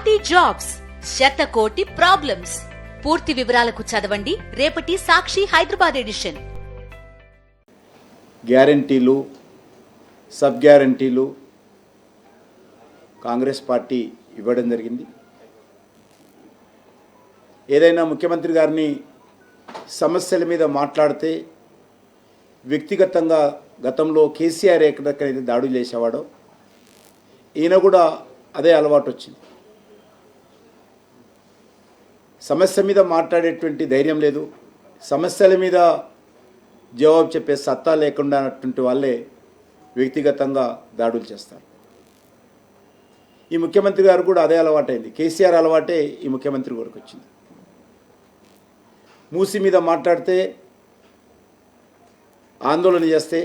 కోటి జాబ్స్, శతకోటి ప్రాబ్లమ్స్. పూర్తి వివరాలకు చదవండి రేపటి సాక్షి హైదరాబాద్ ఎడిషన్. గ్యారంటీలు, సబ్ గ్యారంటీలు కాంగ్రెస్ పార్టీ ఇవ్వడం జరిగింది. ఏదైనా ముఖ్యమంత్రి గారిని సమస్యల మీద మాట్లాడితే వ్యక్తిగతంగా గతంలో కేసీఆర్ ఎక్కడెక్కడైతే దాడులు చేసేవాడో ఈయన కూడా అదే అలవాటు వచ్చింది. సమస్య మీద మాట్లాడేటువంటి ధైర్యం లేదు, సమస్యల మీద జవాబు చెప్పే సత్తా లేకుండా అన్నటువంటి వాళ్ళే వ్యక్తిగతంగా దాడులు చేస్తారు. ఈ ముఖ్యమంత్రి గారు కూడా అదే అలవాటైంది. కేసీఆర్ అలవాటే ఈ ముఖ్యమంత్రి వరకు వచ్చింది. మూసి మీద మాట్లాడితే, ఆందోళన చేస్తే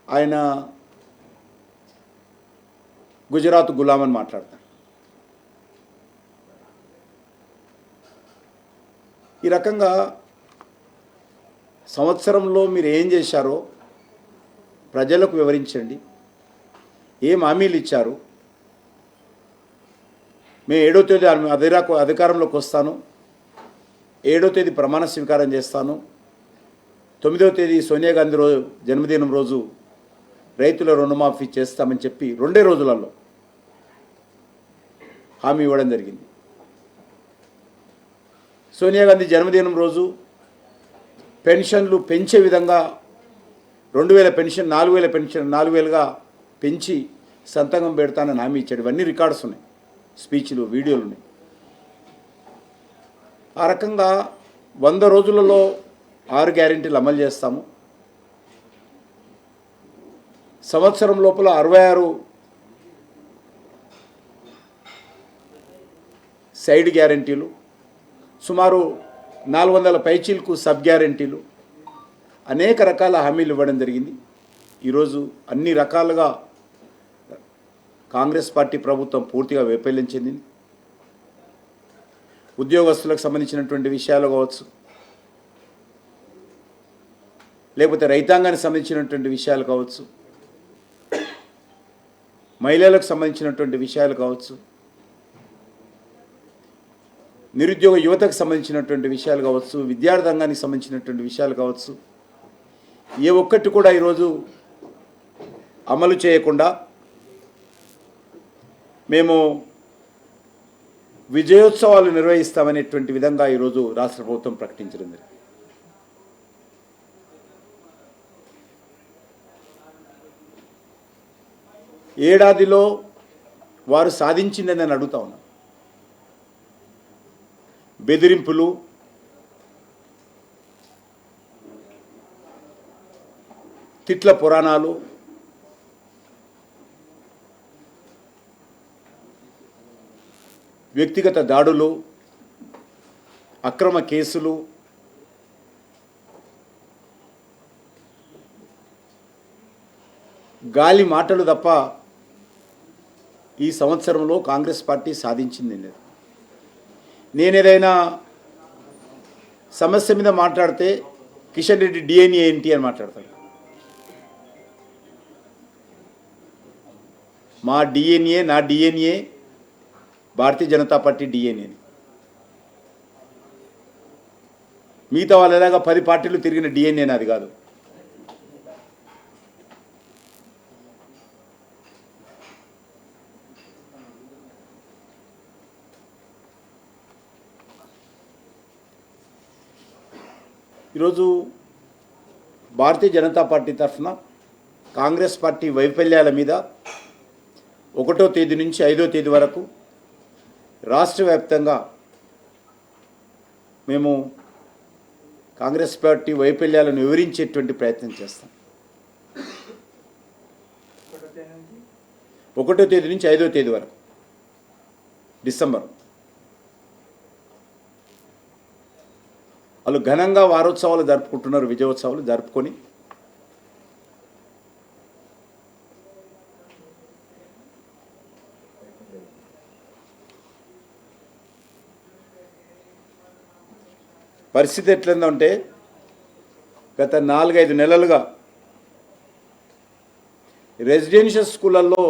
ఆయన గుజరాత్ గులామని మాట్లాడతారు. ఈ రకంగా సంవత్సరంలో మీరు ఏం చేశారో ప్రజలకు వివరించండి. ఏం హామీలు ఇచ్చారు? మేము 7వ తేదీ అధికారంలోకి వస్తాను, 7వ తేదీ ప్రమాణ స్వీకారం చేస్తాను, 9వ తేదీ సోనియా గాంధీ జన్మదినం రోజు రైతుల రుణమాఫీ చేస్తామని చెప్పి 2 రోజులలో హామీ ఇవ్వడం జరిగింది. సోనియా గాంధీ జన్మదినం రోజు పెన్షన్లు పెంచే విధంగా 2000 పెన్షన్ 4000 పెన్షన్ 4000గా పెంచి సంతకం పెడతానని హామీ ఇచ్చాడు. ఇవన్నీ రికార్డ్స్ ఉన్నాయి, స్పీచ్లు, వీడియోలు ఉన్నాయి. ఆ రకంగా 100 రోజులలో 6 గ్యారెంటీలు అమలు చేస్తాము. సంవత్సరం లోపల 66 సైడ్ గ్యారెంటీలు, సుమారు 400 పైచీలకు సబ్ గ్యారెంటీలు, అనేక రకాల హామీలు ఇవ్వడం జరిగింది. ఈరోజు అన్ని రకాలుగా కాంగ్రెస్ పార్టీ ప్రభుత్వం పూర్తిగా వైఫల్యం చెందింది. ఉద్యోగస్తులకు సంబంధించినటువంటి విషయాలు కావచ్చు, లేకపోతే రైతాంగానికి సంబంధించినటువంటి విషయాలు కావచ్చు, మహిళలకు సంబంధించినటువంటి విషయాలు కావచ్చు, నిరుద్యోగ యువతకు సంబంధించినటువంటి విషయాలు కావచ్చు, విద్యార్థంగానికి సంబంధించినటువంటి విషయాలు కావచ్చు, ఏ ఒక్కటి కూడా ఈరోజు అమలు చేయకుండా మేము విజయోత్సవాలు నిర్వహిస్తామనేటువంటి విధంగా ఈరోజు రాష్ట్ర ప్రభుత్వం ప్రకటించడం జరిగింది. ఏడాదిలో వారు సాధించిందని నేను అడుగుతా ఉన్నాను. బెదిరింపులు, తిట్ల పురాణాలు, వ్యక్తిగత దాడులు, అక్రమ కేసులు, గాలి మాటలు తప్ప ఈ సంవత్సరంలో కాంగ్రెస్ పార్టీ సాధించింది లేదు. నేనేదైనా సమస్య మీద మాట్లాడితే కిషన్ రెడ్డి డిఎన్ఏ ఏంటి అని మాట్లాడతాడు. మా డిఎన్ఏ, నా DNA Bharatiya Janata party DNA. మిగతా వాళ్ళలాగా 10 పార్టీలు తిరిగిన డిఎన్ఏ నాది కాదు. ఈరోజు భారతీయ జనతా పార్టీ తరఫున కాంగ్రెస్ పార్టీ వైఫల్యాల మీద 1వ తేదీ నుంచి 5వ తేదీ వరకు రాష్ట్ర వ్యాప్తంగా మేము కాంగ్రెస్ పార్టీ వైఫల్యాలను వివరించేటువంటి ప్రయత్నం చేస్తాం. 1వ తేదీ నుంచి 5వ తేదీ వరకు డిసెంబర్ వాళ్ళు ఘనంగా వారోత్సవాలు జరుపుకుంటున్నారు. విజయోత్సవాలు జరుపుకొని పరిస్థితి ఎట్లుందంటే గత 4-5 నెలలుగా రెసిడెన్షియల్ స్కూళ్ళల్లో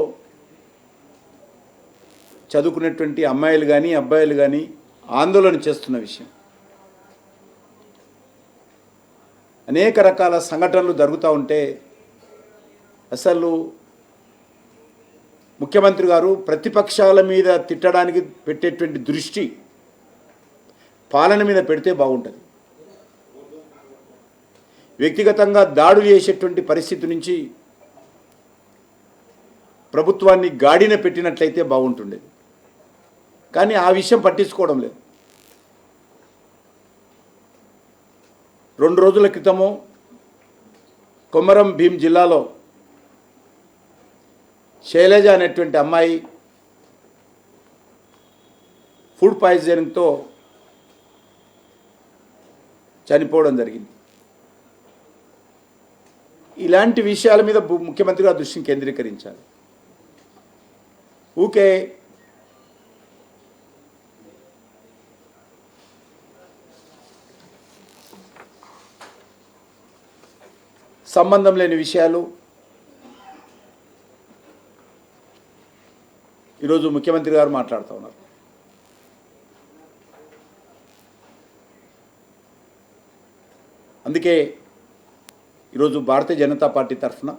చదువుకునేటువంటి అమ్మాయిలు కానీ అబ్బాయిలు కానీ ఆందోళన చేస్తున్న విషయం. అనేక రకాల సంఘటనలు జరుగుతూ ఉంటే అసలు ముఖ్యమంత్రి గారు ప్రతిపక్షాల మీద తిట్టడానికి పెట్టేటువంటి దృష్టి పాలన మీద పెడితే బాగుంటుంది. వ్యక్తిగతంగా దాడులు చేసేటువంటి పరిస్థితి నుంచి ప్రభుత్వాన్ని గాడిన పెట్టినట్లయితే బాగుంటుండేది. కానీ ఆ విషయం పట్టించుకోవడం లేదు. 2 రోజుల క్రితము కొమరం భీం జిల్లాలో శైలజ అనేటువంటి అమ్మాయి ఫుడ్ పాయిజనింగ్తో చనిపోవడం జరిగింది. ఇలాంటి విషయాల మీద ముఖ్యమంత్రి గారు దృష్టిని కేంద్రీకరించాలి. ఊకే సంబంధం లేని విషయాలు ఈరోజు ముఖ్యమంత్రి గారు మాట్లాడుతూ ఉన్నారు. అందుకే ఈరోజు భారతీయ జనతా పార్టీ తరఫున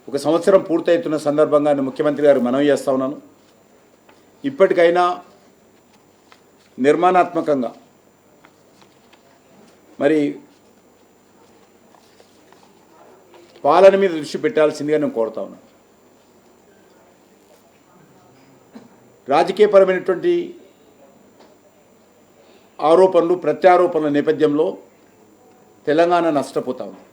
1 సంవత్సరం పూర్తవుతున్న సందర్భంగా ముఖ్యమంత్రి గారు మనవి చేస్తూ ఉన్నాను. ఇప్పటికైనా నిర్మాణాత్మకంగా మరి పాలన మీద దృష్టి పెట్టాల్సిందిగా నేను కోరుతా ఉన్నాను. రాజకీయపరమైనటువంటి ఆరోపణలు ప్రత్యారోపణల నేపథ్యంలో తెలంగాణ నష్టపోతా ఉంది.